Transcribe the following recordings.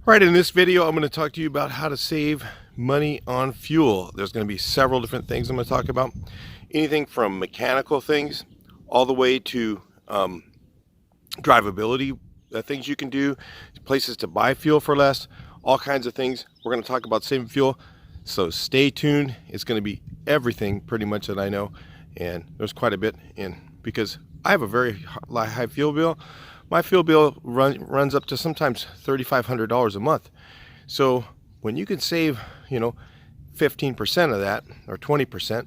All right, in this video, I'm going to talk to you about how to save money on fuel. There's going to be several different things I'm going to talk about. Anything from mechanical things all the way to drivability, things you can do, places to buy fuel for less, all kinds of things. We're going to talk about saving fuel. So stay tuned. It's going to be everything pretty much that I know. And there's quite a bit in because I have a very high fuel bill. My fuel bill runs up to sometimes $3,500 a month. So when you can save, 15% of that or 20%,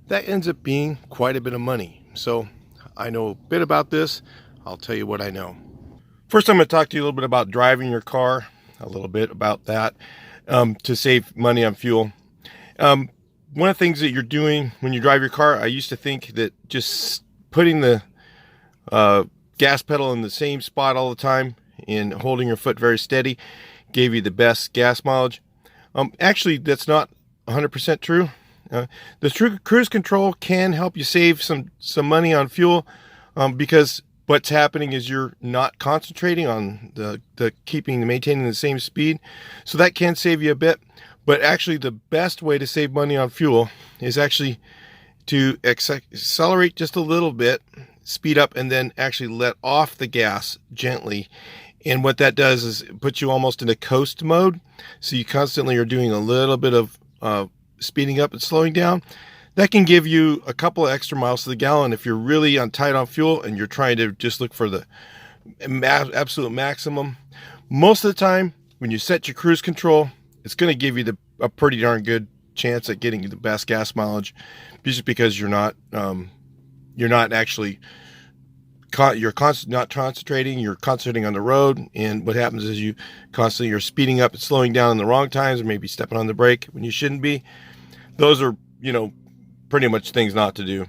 that ends up being quite a bit of money. So I know a bit about this. I'll tell you what I know. First, I'm going to talk to you a little bit about driving your car, a little bit about that to save money on fuel. One of the things that you're doing when you drive your car, I used to think that just putting the gas pedal in the same spot all the time and holding your foot very steady gave you the best gas mileage. Actually, that's not 100% true. The cruise control can help you save some money on fuel because what's happening is you're not concentrating on the maintaining the same speed. So that can save you a bit. But actually, the best way to save money on fuel is actually to accelerate just a little bit, speed up, and then actually let off the gas gently. And what that does is it puts you almost in a coast mode. So you constantly are doing a little bit of speeding up and slowing down. That can give you a couple of extra miles to the gallon if you're really tight on fuel and you're trying to just look for the absolute maximum. Most of the time, when you set your cruise control, it's going to give you a pretty darn good chance at getting the best gas mileage, just because you're not actually not concentrating. You're concentrating on the road, and what happens is you're speeding up and slowing down in the wrong times, or maybe stepping on the brake when you shouldn't be. Those are pretty much things not to do.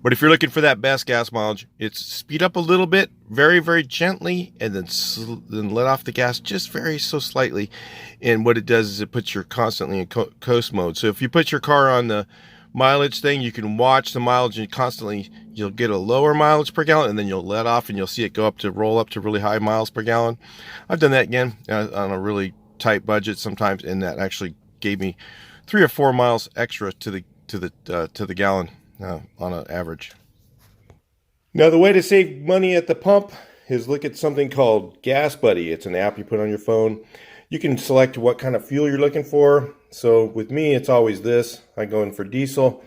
But if you're looking for that best gas mileage, it's speed up a little bit, very, very gently, and then let off the gas just so slightly. And what it does is it puts you constantly in coast mode. So if you put your car on the mileage thing, you can watch the mileage and you'll get a lower mileage per gallon, and then you'll let off and you'll see it roll up to really high miles per gallon. I've done that again on a really tight budget sometimes, and that actually gave me 3 or 4 miles extra to the gallon on an average. Now, the way to save money at the pump is look at something called Gas Buddy. It's an app you put on your phone. You can select what kind of fuel you're looking for. So with me, it's always this. I go in for diesel.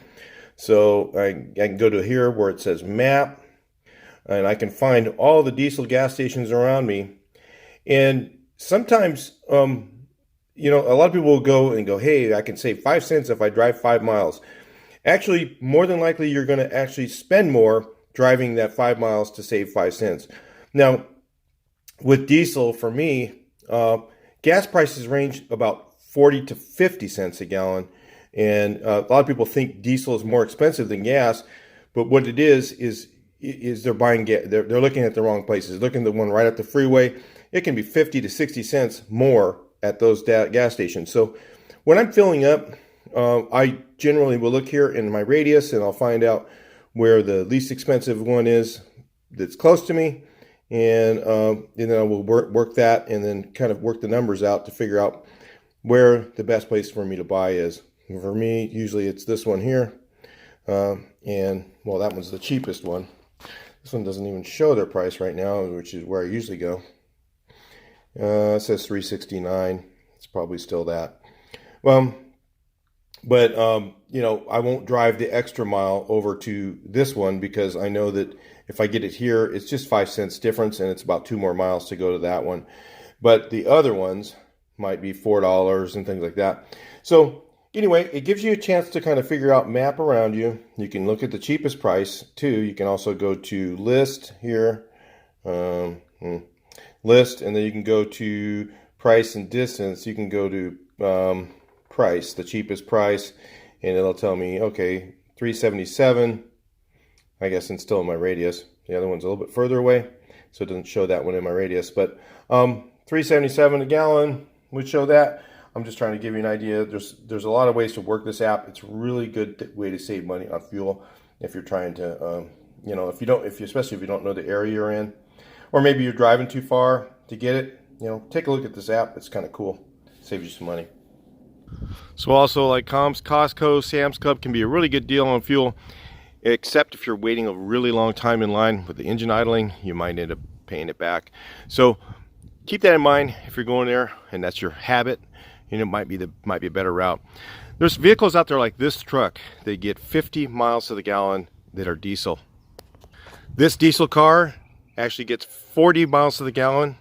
So I can go to here where it says map, and I can find all the diesel gas stations around me. And sometimes, a lot of people will go, hey, I can save 5 cents if I drive 5 miles. Actually, more than likely, you're going to actually spend more driving that 5 miles to save 5 cents. Now, with diesel, for me, gas prices range about 40 to 50 cents a gallon. And a lot of people think diesel is more expensive than gas, but what it is they're buying gas. They're looking at the wrong places. Looking at the one right at the freeway, it can be 50 to 60 cents more at those gas stations. So when I'm filling up, I generally will look here in my radius, and I'll find out where the least expensive one is that's close to me, and then I will work that, and then kind of work the numbers out to figure out where the best place for me to buy is. For me, usually it's this one here, and well, that one's the cheapest one. This one doesn't even show their price right now, which is where I usually go. It says $3.69. It's probably still that. But I won't drive the extra mile over to this one because I know that if I get it here, it's just 5 cents difference, and it's about 2 more miles to go to that one. But the other ones might be $4 and things like that. So anyway, it gives you a chance to kind of figure out map around you. You can look at the cheapest price too. You can also go to list here, list, and then you can go to price and distance. You can go to price, the cheapest price, and it'll tell me, okay, $3.77, I guess, and still in my radius. The other one's a little bit further away, so it doesn't show that one in my radius, but $3.77 a gallon would show that. I'm just trying to give you an idea. There's a lot of ways to work this app. It's a really good way to save money on fuel if you're trying to, especially if you don't know the area you're in, or maybe you're driving too far to get it. take a look at this app. It's kind of cool. Saves you some money. So also, like Costco, Sam's Club can be a really good deal on fuel, except if you're waiting a really long time in line with the engine idling, you might end up paying it back. So keep that in mind if you're going there and that's your habit. It might be a better route. There's vehicles out there like this truck. They get 50 miles to the gallon that are diesel. This diesel car actually gets 40 miles to the gallon,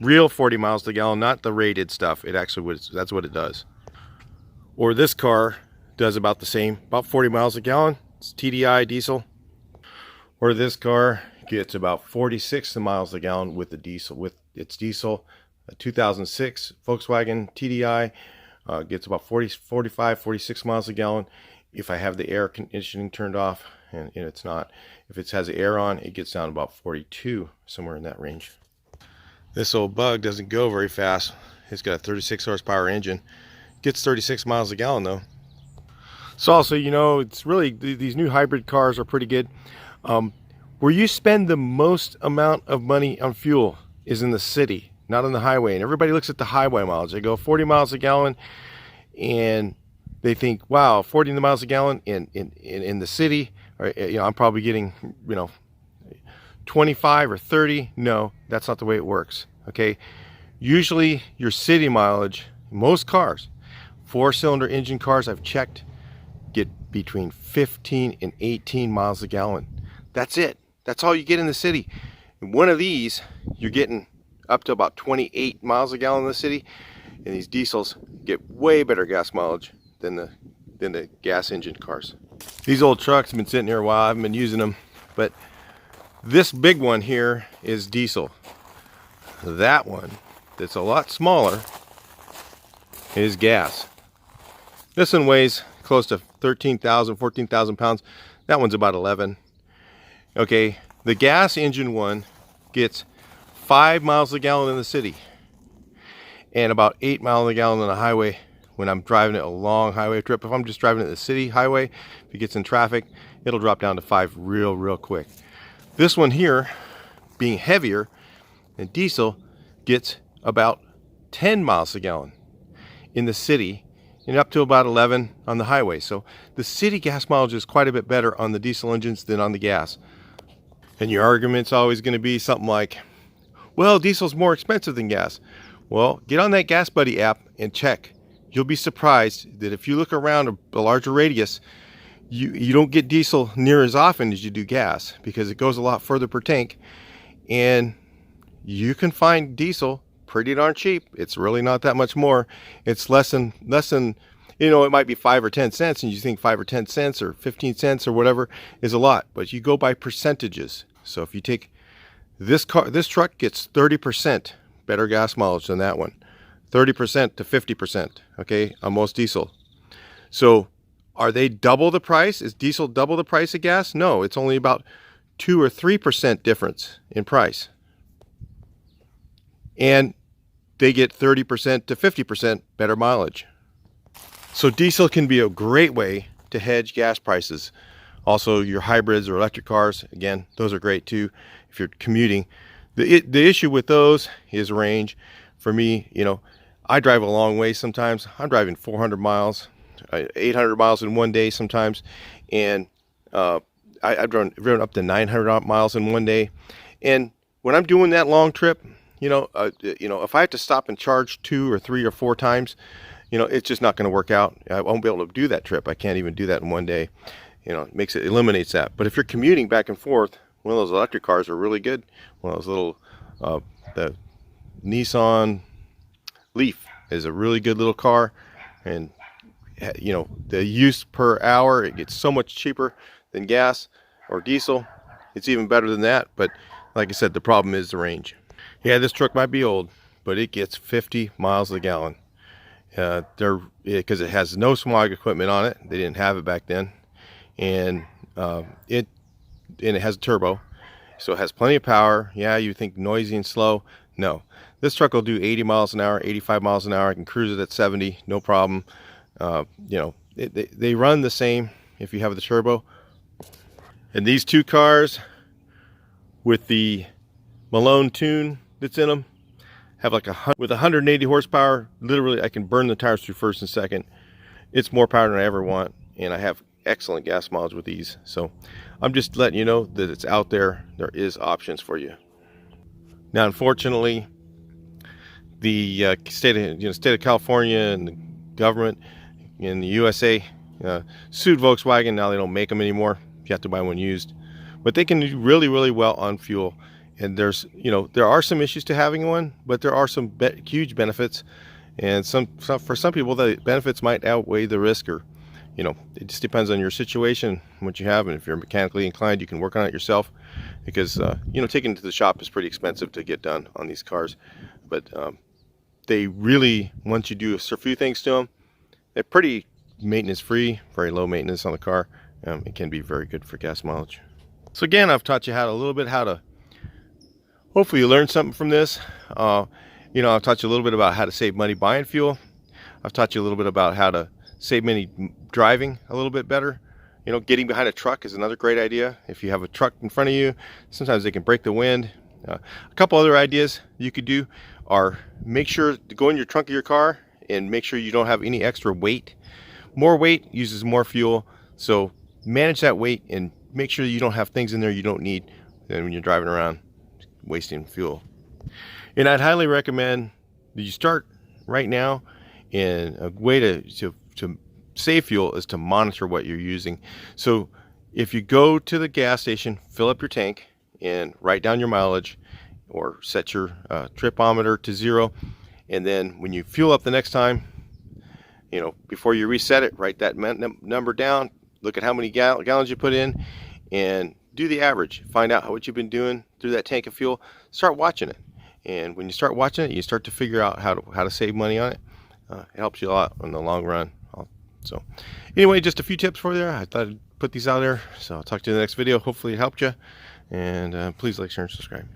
real 40 miles to the gallon, not the rated stuff. It actually that's what it does. Or this car does about the same, about 40 miles a gallon. It's TDI diesel. Or this car gets about 46 miles a gallon with its diesel. A 2006 Volkswagen TDI gets about 45, 46 miles a gallon. If I have the air conditioning turned off, and it's not. If it has the air on, it gets down to about 42, somewhere in that range. This old bug doesn't go very fast. It's got a 36 horsepower engine. Gets 36 miles a gallon though. So also, it's really, these new hybrid cars are pretty good. Where you spend the most amount of money on fuel is in the city, not on the highway. And everybody looks at the highway mileage. They go 40 miles a gallon and they think, wow, 40 miles a gallon in the city, or, I'm probably getting, 25 or 30. No, that's not the way it works. Okay. Usually your city mileage, most cars, 4-cylinder engine cars I've checked, get between 15 and 18 miles a gallon. That's it. That's all you get in the city. And one of these, you're getting up to about 28 miles a gallon in the city. And these diesels get way better gas mileage than the gas engine cars. These old trucks have been sitting here a while. I haven't been using them. But this big one here is diesel. That one, that's a lot smaller, is gas. This one weighs close to 13,000, 14,000 pounds. That one's about 11. Okay, the gas engine one gets 5 miles a gallon in the city and about 8 miles a gallon on the highway when I'm driving it a long highway trip. If I'm just driving it the city highway, if it gets in traffic, it'll drop down to 5 real quick. This one here, being heavier than diesel, gets about 10 miles a gallon in the city and up to about 11 on the highway. So the city gas mileage is quite a bit better on the diesel engines than on the gas. And your argument's always going to be something like, well, diesel's more expensive than gas. Well, get on that Gas Buddy app and check. You'll be surprised that if you look around a larger radius, you don't get diesel near as often as you do gas, because it goes a lot further per tank, and you can find diesel pretty darn cheap. It's really not that much more. It's less than it might be 5 or 10 cents, and you think 5 or 10 cents or 15 cents or whatever is a lot, but you go by percentages. So if you take this truck gets 30% better gas mileage than that one, 30% to 50%, okay, on most diesel. So are they double the price? Is diesel double the price of gas? No, it's only about 2 or 3% difference in price. And they get 30% to 50% better mileage. So diesel can be a great way to hedge gas prices. Also, your hybrids or electric cars, again, those are great too if you're commuting. The issue with those is range. For me, I drive a long way sometimes. I'm driving 400 miles, 800 miles in one day sometimes. And I've driven up to 900 miles in one day. And when I'm doing that long trip, if I have to stop and charge 2 or 3 or 4 times, it's just not going to work out. I won't be able to do that trip. I can't even do that in one day. It eliminates that. But if you're commuting back and forth, one of those electric cars are really good. One of those little, the Nissan Leaf is a really good little car. And, the use per hour, it gets so much cheaper than gas or diesel. It's even better than that. But like I said, the problem is the range. Yeah, this truck might be old, but it gets 50 miles a gallon. Because it has no smog equipment on it. They didn't have it back then. And it has a turbo, so it has plenty of power. Yeah, you think noisy and slow. No, this truck will do 80 miles an hour, 85 miles an hour. I can cruise it at 70, no problem. They run the same if you have the turbo. And these two cars with the Malone tune that's in them have like with 180 horsepower. Literally, I can burn the tires through first and second. It's more power than I ever want, and I have excellent gas mileage with these. So I'm just letting you know that it's out there. There is options for you. Now, unfortunately, the state of California and the government in the USA sued Volkswagen. Now they don't make them anymore. You have to buy one used, but they can do really, really well on fuel. And there's, there are some issues to having one, but there are some huge benefits. And for some people, the benefits might outweigh the risk, or, it just depends on your situation, what you have. And if you're mechanically inclined, you can work on it yourself, because, taking it to the shop is pretty expensive to get done on these cars. But they really, once you do a few things to them, they're pretty maintenance free, very low maintenance on the car. It can be very good for gas mileage. So again, I've taught you how to hopefully you learned something from this. I've taught you a little bit about how to save money buying fuel. I've taught you a little bit about how to save money driving a little bit better. Getting behind a truck is another great idea. If you have a truck in front of you, sometimes they can break the wind. A couple other ideas you could do are make sure to go in your trunk of your car and make sure you don't have any extra weight. More weight uses more fuel, so manage that weight and make sure you don't have things in there you don't need when you're driving around wasting fuel. And I'd highly recommend that you start right now. And a way to save fuel is to monitor what you're using. So if you go to the gas station, fill up your tank and write down your mileage, or set your tripometer to 0, and then when you fuel up the next time, before you reset it, write that number down, look at how many gallons you put in, and do the average. Find out what you've been doing through that tank of fuel. Start watching it, and when you start watching it, you start to figure out how to save money on it. It helps you a lot in the long run. So anyway, just a few tips for you. I thought I'd put these out there, so I'll talk to you in the next video. Hopefully it helped you, and please like, share, and subscribe.